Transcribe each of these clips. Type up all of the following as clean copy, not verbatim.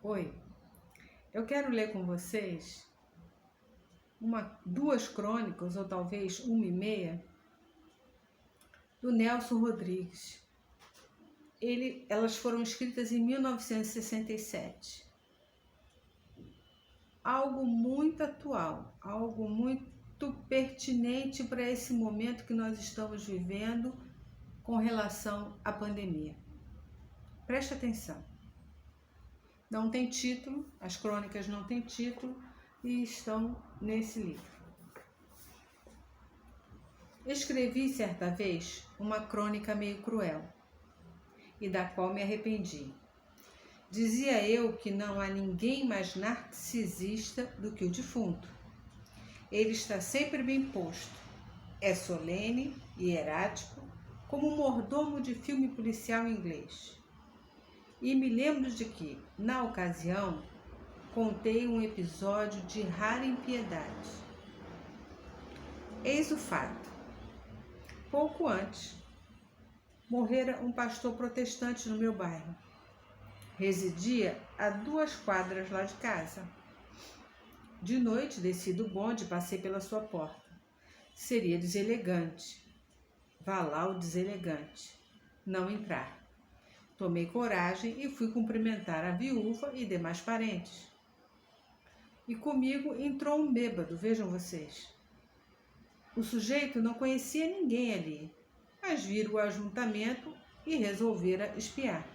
Oi, eu quero ler com vocês duas crônicas, ou talvez uma e meia, do Nelson Rodrigues. Elas foram escritas em 1967. Algo muito atual, algo muito pertinente para esse momento que nós estamos vivendo com relação à pandemia. Preste atenção. Não tem título, as crônicas não têm título e estão nesse livro. Escrevi certa vez uma crônica meio cruel e da qual me arrependi. Dizia eu que não há ninguém mais narcisista do que o defunto. Ele está sempre bem posto, é solene e hierático, como um mordomo de filme policial inglês. E me lembro de que, na ocasião, contei um episódio de rara impiedade. Eis o fato. Pouco antes, morrera um pastor protestante no meu bairro. Residia a 2 quadras lá de casa. De noite, desci do bonde e passei pela sua porta. Seria deselegante. Vá lá o deselegante. Não entrar. Tomei coragem e fui cumprimentar a viúva e demais parentes. E comigo entrou um bêbado, vejam vocês. O sujeito não conhecia ninguém ali, mas vira o ajuntamento e resolvera espiar.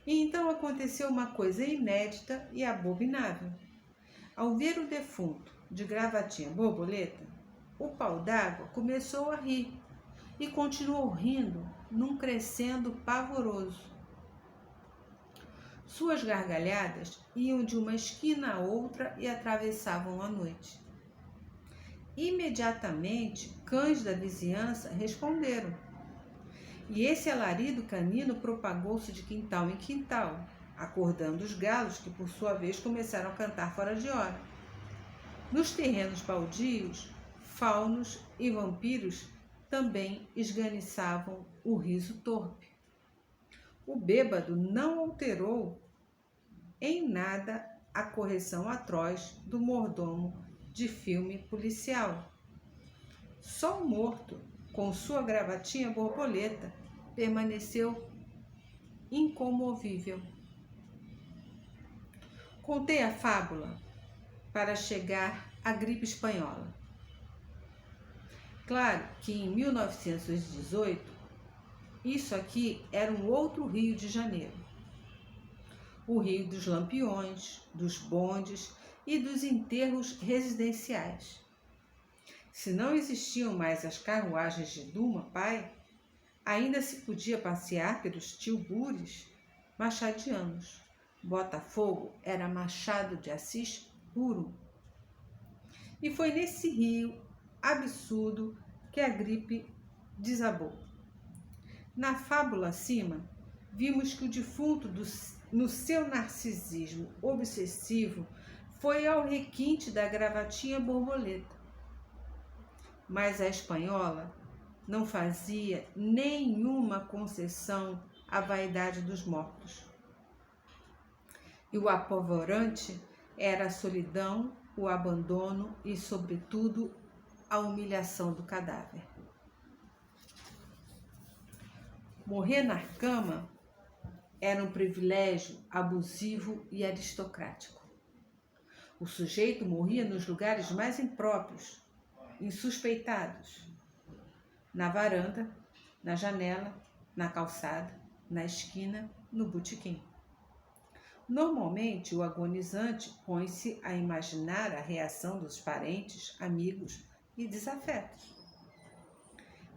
E então aconteceu uma coisa inédita e abominável. Ao ver o defunto de gravatinha borboleta, o pau d'água começou a rir e continuou rindo num crescendo pavoroso. Suas gargalhadas iam de uma esquina a outra e atravessavam a noite. Imediatamente, cães da vizinhança responderam. E esse alarido canino propagou-se de quintal em quintal, acordando os galos que, por sua vez, começaram a cantar fora de hora. Nos terrenos baldios, faunos e vampiros também esganiçavam o riso torpe. O bêbado não alterou em nada a correção atroz do mordomo de filme policial. Só o morto, com sua gravatinha borboleta, permaneceu incomovível. Contei a fábula para chegar à gripe espanhola. Claro que em 1918, isso aqui era um outro Rio de Janeiro. O Rio dos lampiões, dos bondes e dos enterros residenciais. Se não existiam mais as carruagens de Duma Pai, ainda se podia passear pelos tilbures machadianos. Botafogo era Machado de Assis puro. E foi nesse rio absurdo que a gripe desabou. Na fábula acima, vimos que o defunto, no seu narcisismo obsessivo, foi ao requinte da gravatinha borboleta. Mas a espanhola não fazia nenhuma concessão à vaidade dos mortos. E o apavorante era a solidão, o abandono e, sobretudo, a humilhação do cadáver. Morrer na cama era um privilégio abusivo e aristocrático. O sujeito morria nos lugares mais impróprios, insuspeitados. Na varanda, na janela, na calçada, na esquina, no botequim. Normalmente, o agonizante põe-se a imaginar a reação dos parentes, amigos e desafetos.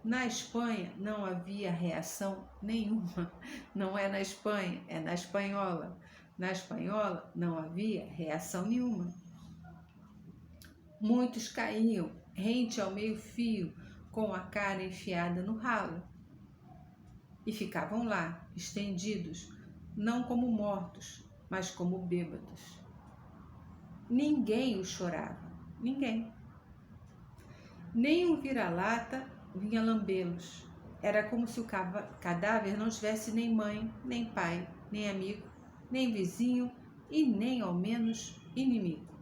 Na Espanha não havia reação nenhuma. Não é na Espanha, é na espanhola. Na espanhola não havia reação nenhuma. Muitos caíam, rente ao meio-fio, com a cara enfiada no ralo. E ficavam lá, estendidos, não como mortos, mas como bêbados. Ninguém os chorava, ninguém. Nem um vira-lata vinha lambê-los. Era como se o cadáver não tivesse nem mãe, nem pai, nem amigo, nem vizinho e nem ao menos inimigo.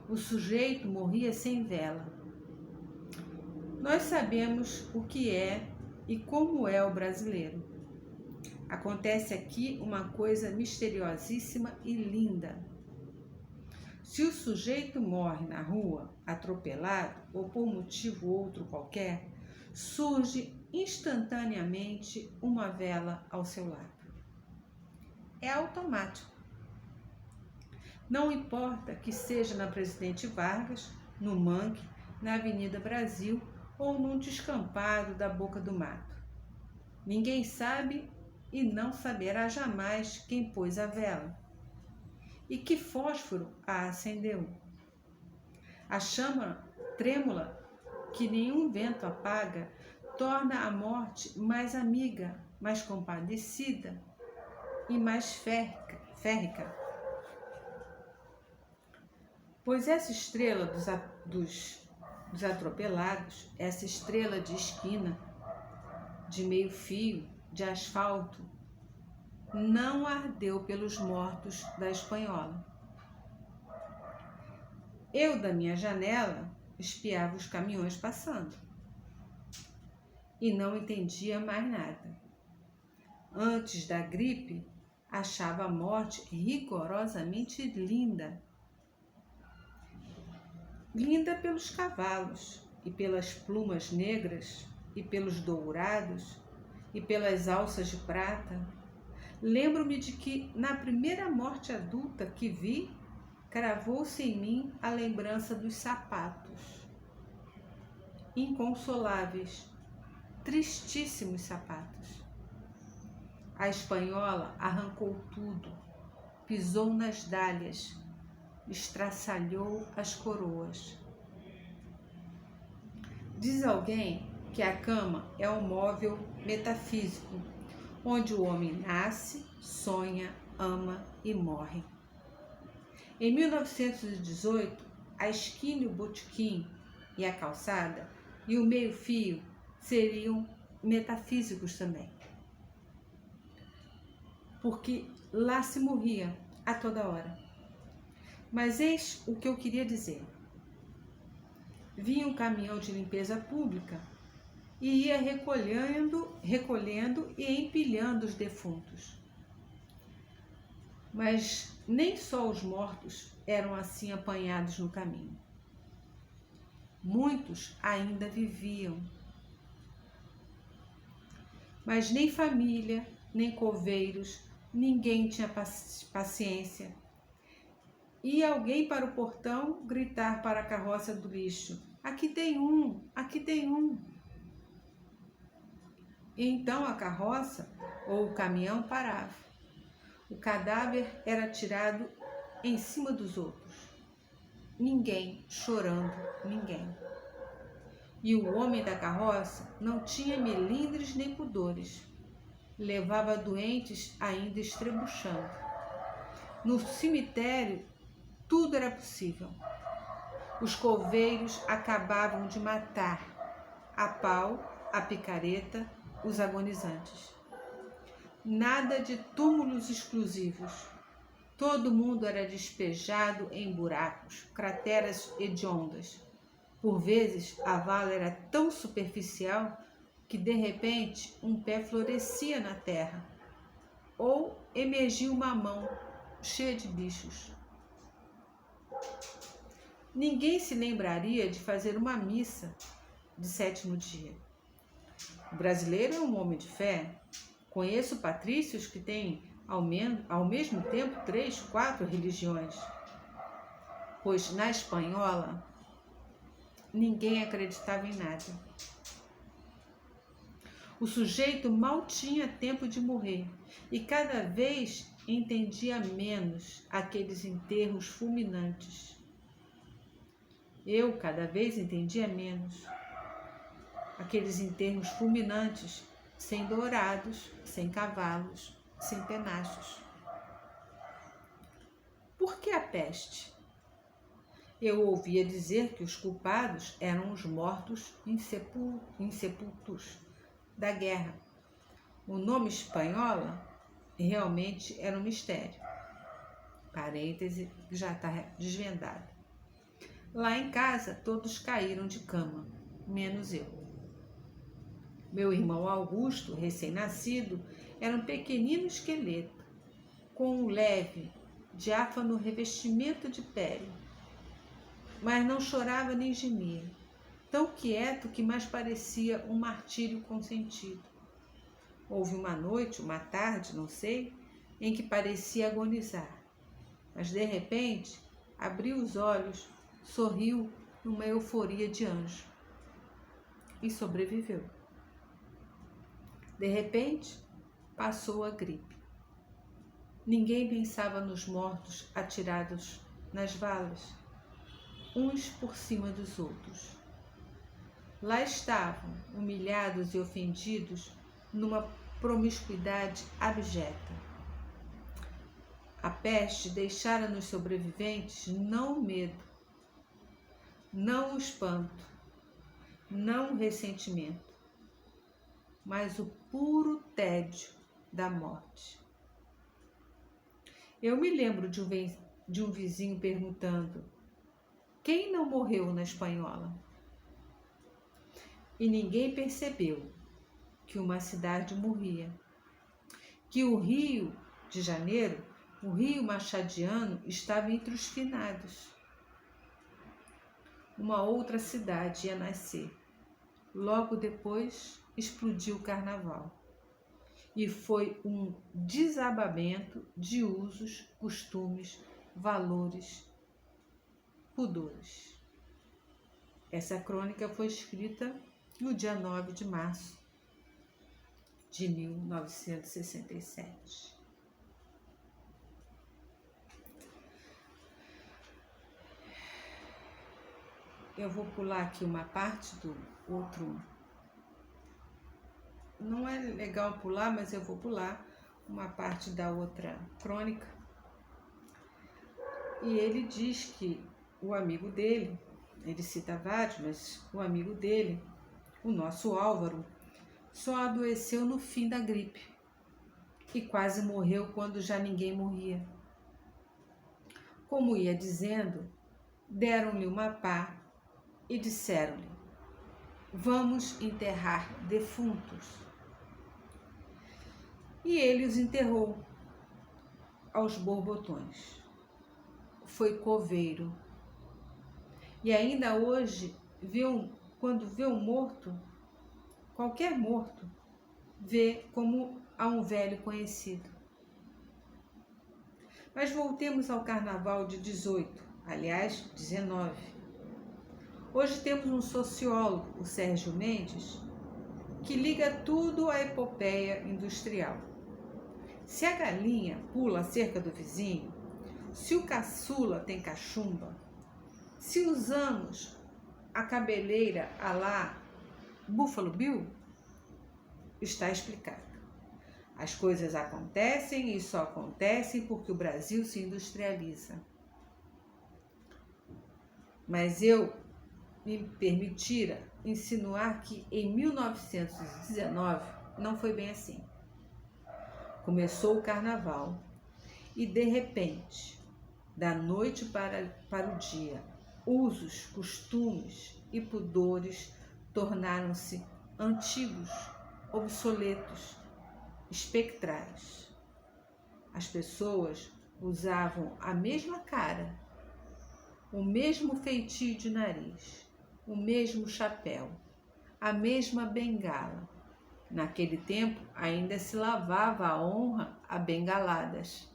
O sujeito morria sem vela. Nós sabemos o que é e como é o brasileiro. Acontece aqui uma coisa misteriosíssima e linda. Se o sujeito morre na rua, atropelado ou por motivo outro qualquer, surge instantaneamente uma vela ao seu lado. É automático. Não importa que seja na Presidente Vargas, no Mangue, na Avenida Brasil ou num descampado da Boca do Mato. Ninguém sabe e não saberá jamais quem pôs a vela. E que fósforo a acendeu? A chama trêmula, que nenhum vento apaga, torna a morte mais amiga, mais compadecida e mais férrica. Pois essa estrela dos atropelados, essa estrela de esquina, de meio fio, de asfalto, não ardeu pelos mortos da Espanhola. Eu, da minha janela, espiava os caminhões passando e não entendia mais nada. Antes da gripe, achava a morte rigorosamente linda. Linda pelos cavalos e pelas plumas negras e pelos dourados e pelas alças de prata. Lembro-me de que, na primeira morte adulta que vi, cravou-se em mim a lembrança dos sapatos. Inconsoláveis, tristíssimos sapatos. A espanhola arrancou tudo, pisou nas dálias, estraçalhou as coroas. Diz alguém que a cama é um móvel metafísico, onde o homem nasce, sonha, ama e morre. Em 1918, a esquina, o botequim e a calçada e o meio-fio seriam metafísicos também. Porque lá se morria a toda hora. Mas eis o que eu queria dizer. Vinha um caminhão de limpeza pública e ia recolhendo e empilhando os defuntos. Mas nem só os mortos eram assim apanhados no caminho. Muitos ainda viviam. Mas nem família, nem coveiros, ninguém tinha paciência. Ia alguém para o portão gritar para a carroça do lixo: aqui tem um, aqui tem um. E então a carroça ou o caminhão parava. O cadáver era tirado em cima dos outros. Ninguém chorando, ninguém. E o homem da carroça não tinha melindres nem pudores. Levava doentes ainda estrebuchando. No cemitério, tudo era possível. Os coveiros acabavam de matar, a pau, a picareta, os agonizantes. Nada de túmulos exclusivos. Todo mundo era despejado em buracos, crateras hediondas. Por vezes, a vala era tão superficial que, de repente, um pé florescia na terra ou emergia uma mão cheia de bichos. Ninguém se lembraria de fazer uma missa de sétimo dia. O brasileiro é um homem de fé. Conheço patrícios que têm, ao mesmo tempo, 3, 4 religiões. Pois na espanhola, ninguém acreditava em nada. O sujeito mal tinha tempo de morrer e cada vez entendia menos aqueles enterros fulminantes. Eu cada vez entendia menos aqueles enterros fulminantes, sem dourados, sem cavalos, sem penachos. Por que a peste? Eu ouvia dizer que os culpados eram os mortos insepultos da guerra. O nome espanhola realmente era um mistério. Parêntese, já está desvendado. Lá em casa, todos caíram de cama, menos eu. Meu irmão Augusto, recém-nascido, era um pequenino esqueleto, com um leve, diáfano revestimento de pele. Mas não chorava nem gemia, tão quieto que mais parecia um martírio consentido. Houve uma noite, uma tarde, não sei, em que parecia agonizar. Mas, de repente, abriu os olhos, sorriu numa euforia de anjo e sobreviveu. De repente, passou a gripe. Ninguém pensava nos mortos atirados nas valas, uns por cima dos outros. Lá estavam, humilhados e ofendidos, numa promiscuidade abjeta. A peste deixara nos sobreviventes não o medo, não o espanto, não o ressentimento, mas o puro tédio da morte. Eu me lembro de um vizinho perguntando: quem não morreu na Espanhola? E ninguém percebeu que uma cidade morria, que o Rio de Janeiro, o Rio Machadiano, estava entre os finados. Uma outra cidade ia nascer. Logo depois explodiu o carnaval. E foi um desabamento de usos, costumes, valores, pudores. Essa crônica foi escrita no dia 9 de março de 1967. Eu vou pular aqui uma parte do outro. Não é legal pular, mas eu vou pular uma parte da outra crônica. E ele diz que o amigo dele, ele cita vários, mas o amigo dele, o nosso Álvaro, só adoeceu no fim da gripe e quase morreu quando já ninguém morria. Como ia dizendo, deram-lhe uma pá e disseram-lhe: vamos enterrar defuntos. E ele os enterrou aos borbotões. Foi coveiro. E ainda hoje, quando vê um morto, qualquer morto, vê como a um velho conhecido. Mas voltemos ao carnaval de 18, aliás, 19. Hoje temos um sociólogo, o Sérgio Mendes, que liga tudo à epopeia industrial. Se a galinha pula a cerca do vizinho, se o caçula tem cachumba, se usamos a cabeleira à la Buffalo Bill, está explicado. As coisas acontecem e só acontecem porque o Brasil se industrializa. Mas eu me permitira insinuar que em 1919 não foi bem assim. Começou o carnaval e, de repente, da noite para o dia, usos, costumes e pudores tornaram-se antigos, obsoletos, espectrais. As pessoas usavam a mesma cara, o mesmo feitio de nariz, o mesmo chapéu, a mesma bengala. Naquele tempo ainda se lavava a honra a bengaladas.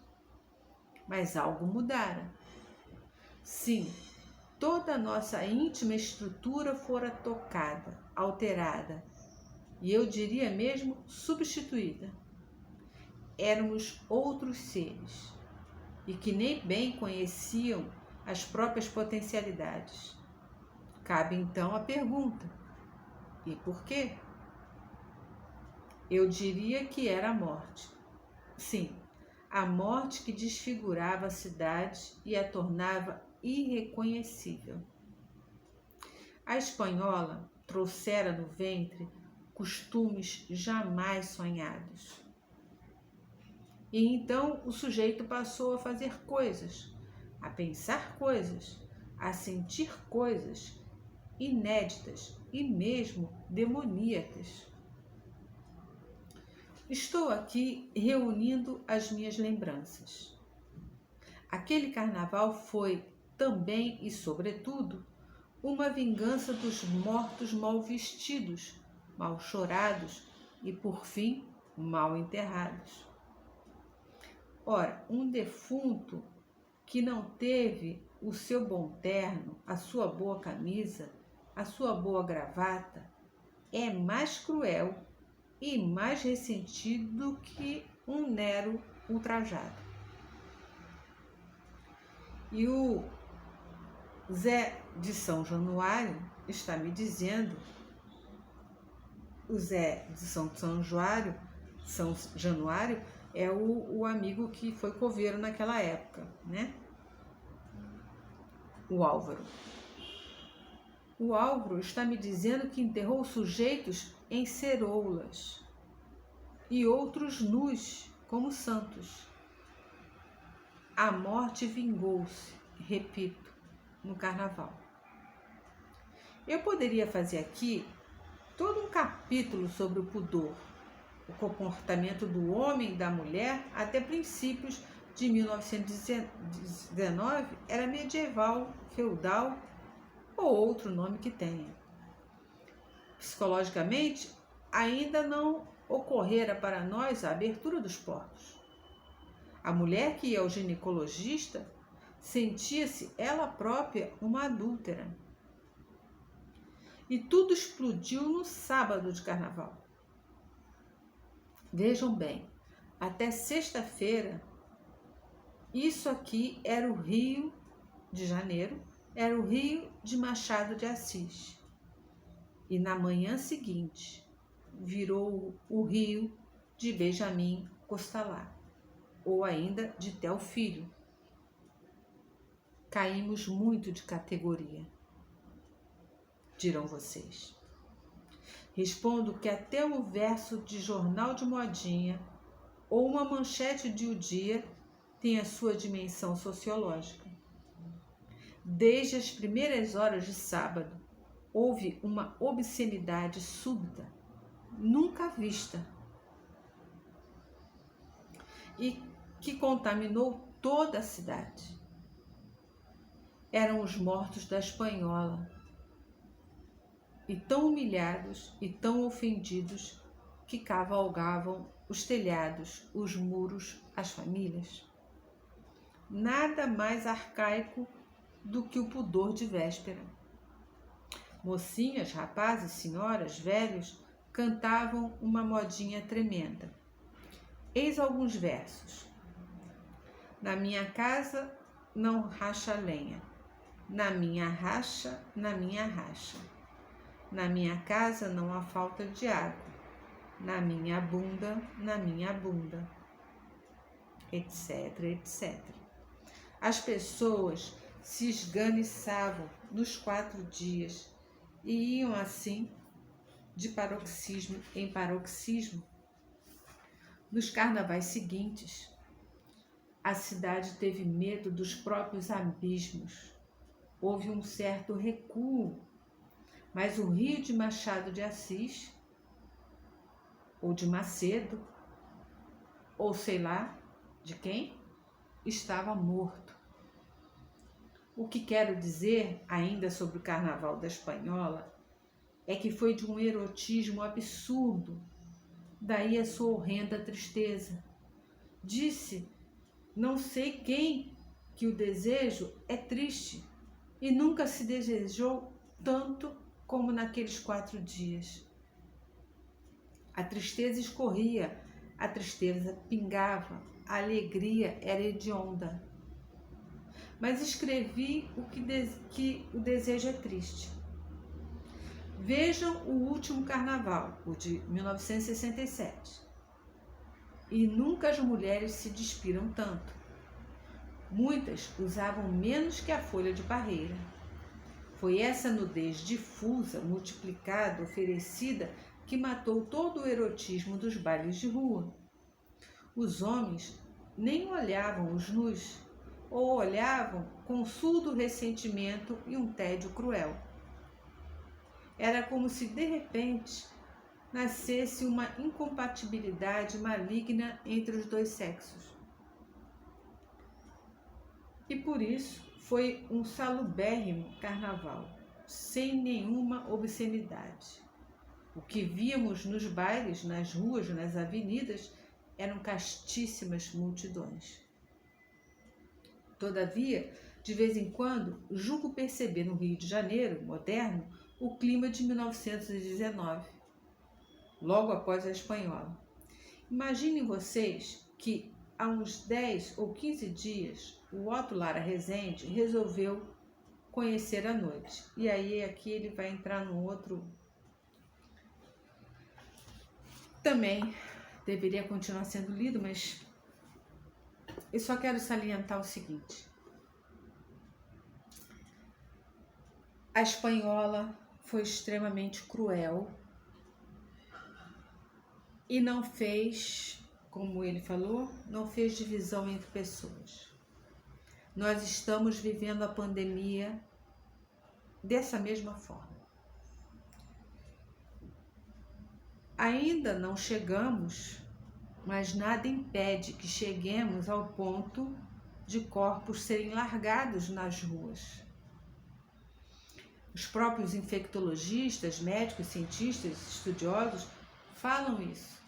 Mas algo mudara. Sim, toda a nossa íntima estrutura fora tocada, alterada, e eu diria mesmo substituída. Éramos outros seres, e que nem bem conheciam as próprias potencialidades. Cabe então a pergunta: e por quê? Eu diria que era a morte. Sim, a morte que desfigurava a cidade e a tornava irreconhecível. A espanhola trouxera no ventre costumes jamais sonhados. E então o sujeito passou a fazer coisas, a pensar coisas, a sentir coisas inéditas e mesmo demoníacas. Estou aqui reunindo as minhas lembranças. Aquele carnaval foi também e sobretudo uma vingança dos mortos mal vestidos, mal chorados e, por fim, mal enterrados. Ora, um defunto que não teve o seu bom terno, a sua boa camisa, a sua boa gravata, é mais cruel e mais ressentido do que um Nero ultrajado. E o Zé de São Januário está me dizendo, o Zé de São Januário é o amigo que foi coveiro naquela época, né? O Álvaro. O Álvaro está me dizendo que enterrou sujeitos em ceroulas e outros nus, como santos. A morte vingou-se, repito, no carnaval. Eu poderia fazer aqui todo um capítulo sobre o pudor, o comportamento do homem e da mulher até princípios de 1919 era medieval, feudal ou outro nome que tenha. Psicologicamente, ainda não ocorrera para nós a abertura dos poros. A mulher que ia ao ginecologista sentia-se ela própria uma adúltera. E tudo explodiu no sábado de carnaval. Vejam bem, até sexta-feira, isso aqui era o Rio de Janeiro, era o Rio de Machado de Assis. E na manhã seguinte, virou o Rio de Benjamin Constant, ou ainda de Théophile. Caímos muito de categoria, dirão vocês. Respondo que até um verso de jornal de modinha ou uma manchete de O Dia tem a sua dimensão sociológica. Desde as primeiras horas de sábado, houve uma obscenidade súbita, nunca vista, e que contaminou toda a cidade. Eram os mortos da espanhola, e tão humilhados e tão ofendidos que cavalgavam os telhados, os muros, as famílias. Nada mais arcaico do que o pudor de véspera. Mocinhas, rapazes, senhoras, velhos cantavam uma modinha tremenda. Eis alguns versos. Na minha casa não racha lenha, na minha racha, na minha racha. Na minha casa não há falta de água, na minha bunda, etc, etc. As pessoas se esganiçavam nos 4 dias e iam assim de paroxismo em paroxismo. Nos carnavais seguintes, a cidade teve medo dos próprios abismos. Houve um certo recuo, mas o Rio de Machado de Assis, ou de Macedo, ou sei lá de quem, estava morto. O que quero dizer ainda sobre o Carnaval da Espanhola é que foi de um erotismo absurdo, daí a sua horrenda tristeza. Disse, não sei quem, que o desejo é triste e nunca se desejou tanto como naqueles 4 dias. A tristeza escorria, a tristeza pingava, a alegria era hedionda. Mas escrevi que o desejo é triste. Vejam o último carnaval, o de 1967. E nunca as mulheres se despiram tanto. Muitas usavam menos que a folha de parreira. Foi essa nudez difusa, multiplicada, oferecida, que matou todo o erotismo dos bailes de rua. Os homens nem olhavam os nus, ou olhavam com surdo ressentimento e um tédio cruel. Era como se, de repente, nascesse uma incompatibilidade maligna entre os dois sexos. E por isso foi um salubérrimo carnaval, sem nenhuma obscenidade. O que víamos nos bailes, nas ruas, nas avenidas, eram castíssimas multidões. Todavia, de vez em quando, julgo perceber no Rio de Janeiro, moderno, o clima de 1919, logo após a Espanhola. Imaginem vocês que, há uns 10 ou 15 dias, o Otto Lara Rezende resolveu conhecer a noite. E aí, aqui ele vai entrar num outro... Também deveria continuar sendo lido, mas eu só quero salientar o seguinte. A Espanhola foi extremamente cruel e não fez, como ele falou, não fez divisão entre pessoas. Nós estamos vivendo a pandemia dessa mesma forma. Ainda não chegamos, mas nada impede que cheguemos ao ponto de corpos serem largados nas ruas. Os próprios infectologistas, médicos, cientistas, estudiosos falam isso.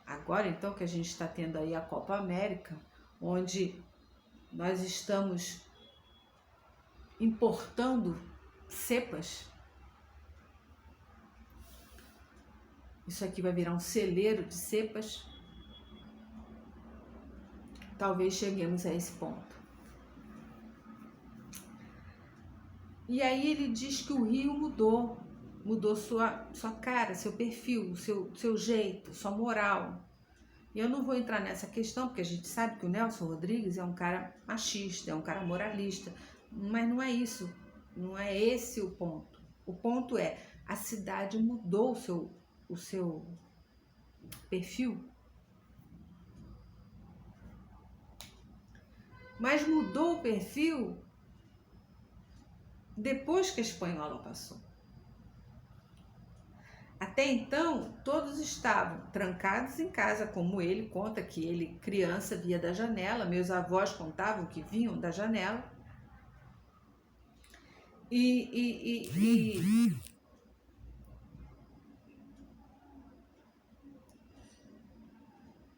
Agora, então, que a gente está tendo aí a Copa América, onde nós estamos importando cepas, isso aqui vai virar um celeiro de cepas, talvez cheguemos a esse ponto. E aí ele diz que o Rio mudou sua cara, seu perfil, seu jeito, sua moral. E eu não vou entrar nessa questão, porque a gente sabe que o Nelson Rodrigues é um cara machista, é um cara moralista, mas não é isso, não é esse o ponto. O ponto é, a cidade mudou o seu perfil, mas mudou o perfil depois que a Espanhola passou. Até então, todos estavam trancados em casa, como ele conta que ele, criança, via da janela, meus avós contavam que vinham da janela.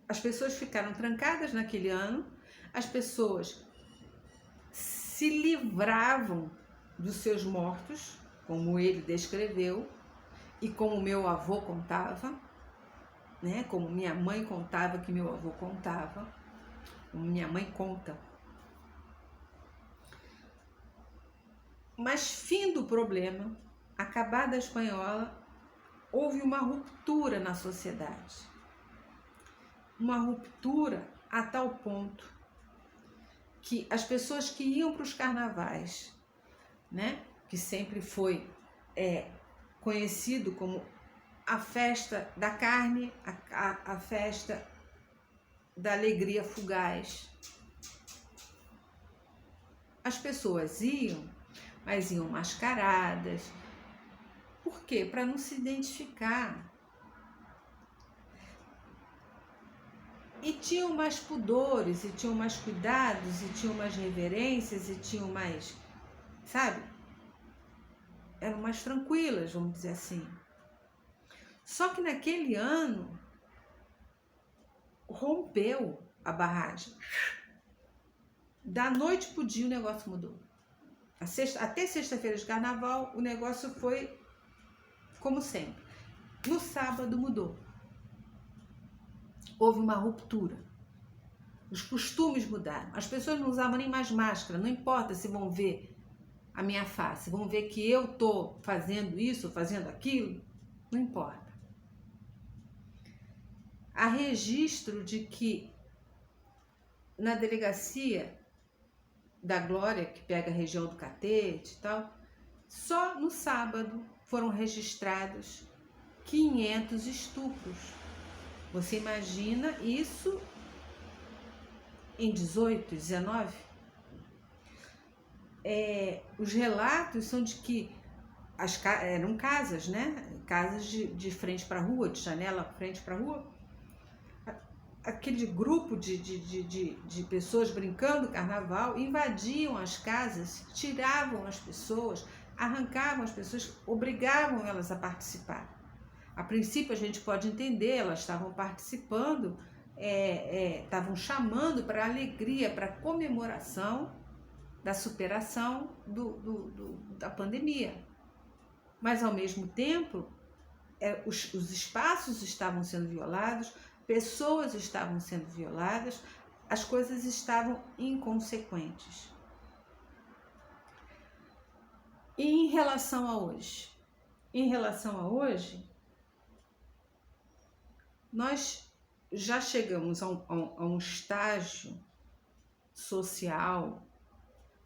As pessoas ficaram trancadas naquele ano, as pessoas se livravam dos seus mortos, como ele descreveu, e como meu avô contava, né? Como minha mãe contava que meu avô contava, como minha mãe conta. Mas, fim do problema, acabada a Espanhola, houve uma ruptura na sociedade. Uma ruptura a tal ponto que as pessoas que iam para os carnavais, né? Que sempre foi conhecido como a festa da carne, a festa da alegria fugaz. As pessoas iam, mas iam mascaradas. Por quê? Para não se identificar. E tinham mais pudores, e tinham mais cuidados, e tinham mais reverências, e tinham mais, sabe? Eram mais tranquilas, vamos dizer assim. Só que naquele ano, rompeu a barragem. Da noite para o dia o negócio mudou. Até sexta-feira de carnaval, o negócio foi como sempre. No sábado mudou. Houve uma ruptura. Os costumes mudaram. As pessoas não usavam nem mais máscara. Não importa se vão ver a minha face, vão ver que eu estou fazendo isso, fazendo aquilo. Não importa. Há registro de que na delegacia da Glória, que pega a região do Catete e tal, só no sábado foram registrados 500 estupros. Você imagina isso em 18, 19? Os relatos são de que eram casas, né? Casas de frente para a rua, de janela frente para a rua. Aquele grupo de pessoas brincando carnaval invadiam as casas, tiravam as pessoas, arrancavam as pessoas, obrigavam elas a participar. A princípio a gente pode entender, elas estavam participando, estavam chamando para alegria, para comemoração da superação da pandemia. Mas, ao mesmo tempo, os espaços estavam sendo violados, pessoas estavam sendo violadas, as coisas estavam inconsequentes. E em relação a hoje? Em relação a hoje, nós já chegamos a um estágio social,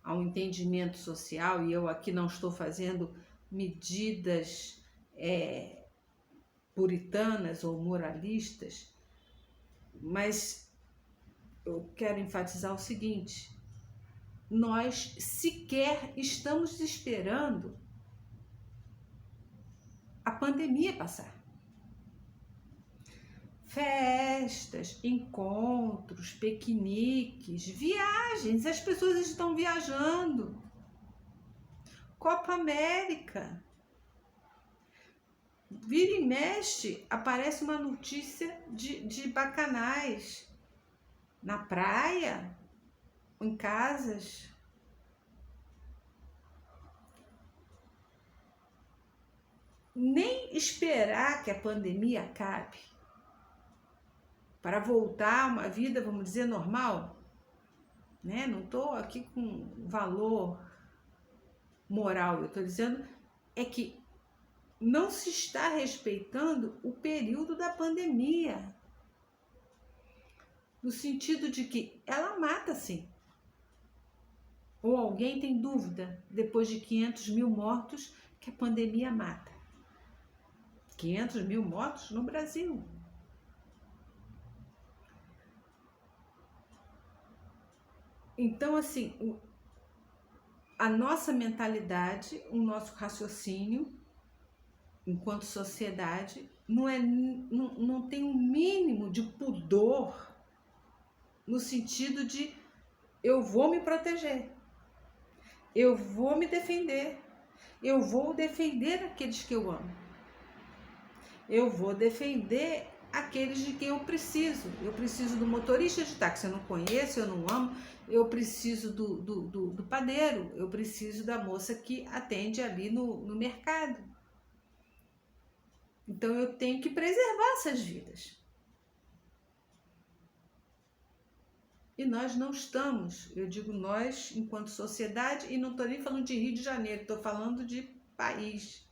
a um entendimento social, e eu aqui não estou fazendo medidas puritanas ou moralistas, mas eu quero enfatizar o seguinte: nós sequer estamos esperando a pandemia passar. Festas, encontros, piqueniques, viagens, as pessoas estão viajando. Copa América. Vira e mexe, aparece uma notícia de bacanais na praia, em casas. Nem esperar que a pandemia acabe para voltar a uma vida, vamos dizer, normal, né? Não estou aqui com valor moral, eu estou dizendo que não se está respeitando o período da pandemia, no sentido de que ela mata, sim. Ou alguém tem dúvida, depois de 500 mil mortos, que a pandemia mata? 500 mil mortos no Brasil. Então, assim, a nossa mentalidade, o nosso raciocínio, enquanto sociedade, não tem um mínimo de pudor no sentido de eu vou me proteger, eu vou me defender, eu vou defender aqueles que eu amo, eu vou defender aqueles de quem eu preciso. Eu preciso do motorista de táxi, eu não conheço, eu não amo, eu preciso do padeiro, eu preciso da moça que atende ali no mercado. Então eu tenho que preservar essas vidas. E nós não estamos, eu digo nós enquanto sociedade, e não estou nem falando de Rio de Janeiro, estou falando de país.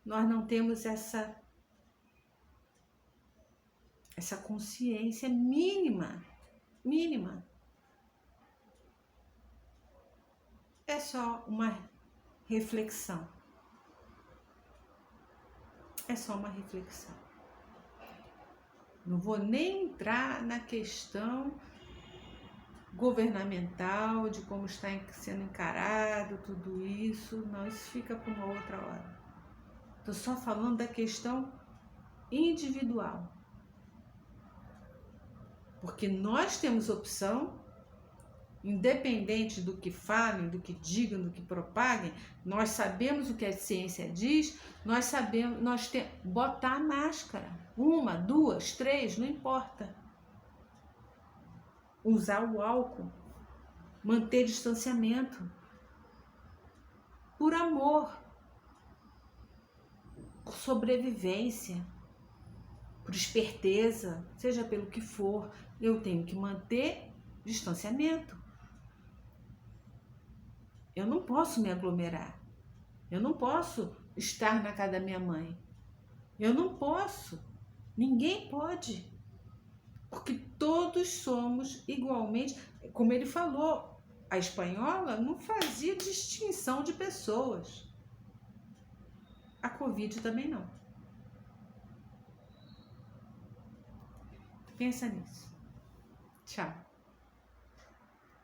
Nós não temos essa consciência mínima. É só uma reflexão. É só uma reflexão. Não vou nem entrar na questão governamental, de como está sendo encarado tudo isso. Não, isso fica para uma outra hora. Estou só falando da questão individual. Porque nós temos opção, independente do que falem, do que digam, do que propaguem, nós sabemos o que a ciência diz, nós sabemos, botar a máscara, 1, 2, 3, não importa. Usar o álcool, manter distanciamento, por amor, por sobrevivência, por esperteza, seja pelo que for, eu tenho que manter distanciamento. Eu não posso me aglomerar. Eu não posso estar na casa da minha mãe. Eu não posso. Ninguém pode. Porque todos somos igualmente. Como ele falou, a espanhola não fazia distinção de pessoas. A Covid também não. Pensa nisso. Tchau.